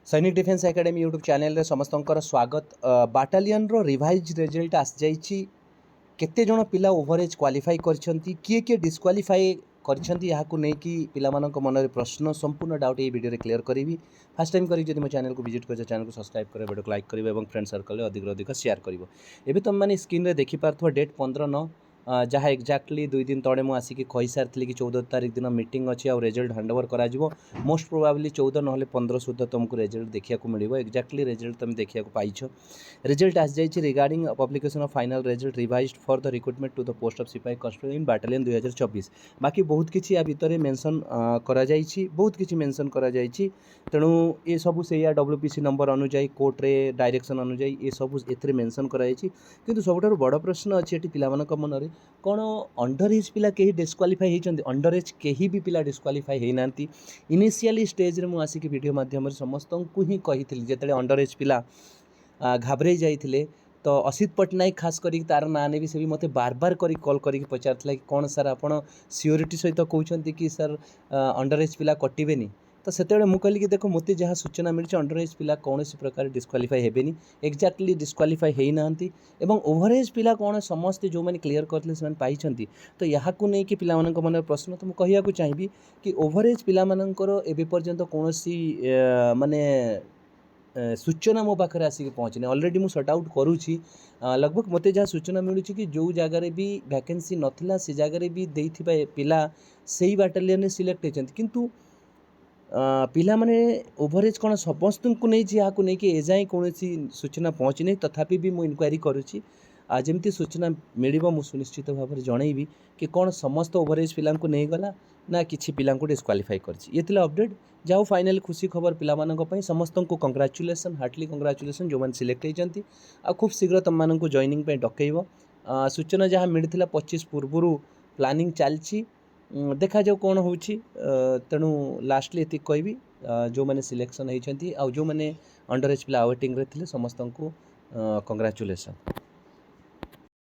सैनिक defence academy YouTube channel समस्तंकर स्वागत। Battalion रो revise result आस जाइछि। केते जण पिला ओवरेज क्वालिफाई करछंती, किए किए डिस्क्वालिफाई करछंती, याकू नै कि पिला मानक मन रे प्रश्न संपूर्ण डाउट ए वीडियो रे क्लियर करिवि। फर्स्ट टाइम करी जदि मो चैनल को विजिट कर चैनल को सब्सक्राइब करे, वीडियो को लाइक करिवे एवं फ्रेंड सर्कल रे अधिक अधिक शेयर करिवो। एबे तुम माने स्क्रीन रे देखि पारथो डेट 15/9 जहाँ एक्जाक्टली 2 दिन तले मुझे आसिक कही सारी कि 14 तारीख दिन मीटिंग अच्छी और रिजल्ट हैंडओवर करा मोस्ट प्रोबाब्ली 14 ना 15 सुधा तुमको रिजल्ट देखा मिले। एक्जाक्टली रिजल्ट तुम देखा पाइछ। रिजल्ट आस जाइए regarding publication of final result revised for the recruitment to the post of सिपाही कांस्टेबल इन बाटालियन 2024। बाकी बहुत किसी या भितर मेंशन करा जाइछि, बहुत किसी मेंशन करा जाइछि। तेणु ये सब से WPC नंबर अनुजाई कोर्टे डायरेक्शन अनुजाई ये सब ए मेंशन कराई। किंतु सबुठारु बड़ प्रश्न अच्छी ये पिला मन में कौन अंडर एज पिला कहीं डिस्क्वालिफाई होती। अंडर एज कहीं भी पिला डिस्क्वालिफाई होना। इनिशियली स्टेज रे मु आसिक वीडियो माध्यम समस्त को ही कही जिते अंडर एज पिला घाबरे जाइए तो असित पट्टनायक खास करी तार ना ने भी से भी मत बार बार करी कॉल करी पचार कि कौन सर आपण सियोरिटी सहित कहते कि सर अंडर एज पिला कटेनि। तो से कहली कि देख मत जहाँ सूचना मिली अंडर एज पिला कौन प्रकार डिस्क्वालिफाई हेबेनी, एक्जाक्टली डिस्क्वालिफाई होना। ओवरेज पिला कौन समस्ते जो मैंने क्लियर करते से पाई। तो यहाँ नहीं कि पिला मन प्रश्न तो मुझे कहूँ चाहिए कि ओवरेज पिला एवं पर्यंत कौन माने सूचना मो पाखे आसिक पहुँचने। ऑलरेडी मुझे सर्ट आउट करुँची लगभग मत जहाँ सूचना मिलूँ कि जो जगार भी वैकेंसी नाला से जगार भी देथिबा पिला से बाटालियन सिलेक्ट होती। किंतु पिला माने ओवरेज कौन समस्त को नहीं यहाँ कि एजाएँ कौन सूचना पहुँची नहीं। तथापि भी मुझे इनक्वारी करुँची जमती सूचना मिल सुनिश्चित भाव में जनइबी कि कौन समस्त ओवरेज पिला नहीं गला ना किसी पिला डिस्क्वालिफाई कर अपडेट। जाओ फाइनल खुशी खबर पिला समस्त को कंग्राचुलेसन, हार्टली कंग्राचुलेसन जो मैंने सिलेक्ट होती। खूब शीघ्र तुम मानक जॉइनिंग डकैब। सूचना जहाँ मिलता 25 पूर्व प्लानिंग चलती देखा जाओ कौन हो। तेणु लास्टली ये कहबी जो मैंने सिलेक्शन होती जो मैंने अंडर एज पिला वेटिंग रे समस्त को कंग्राचुलेसन।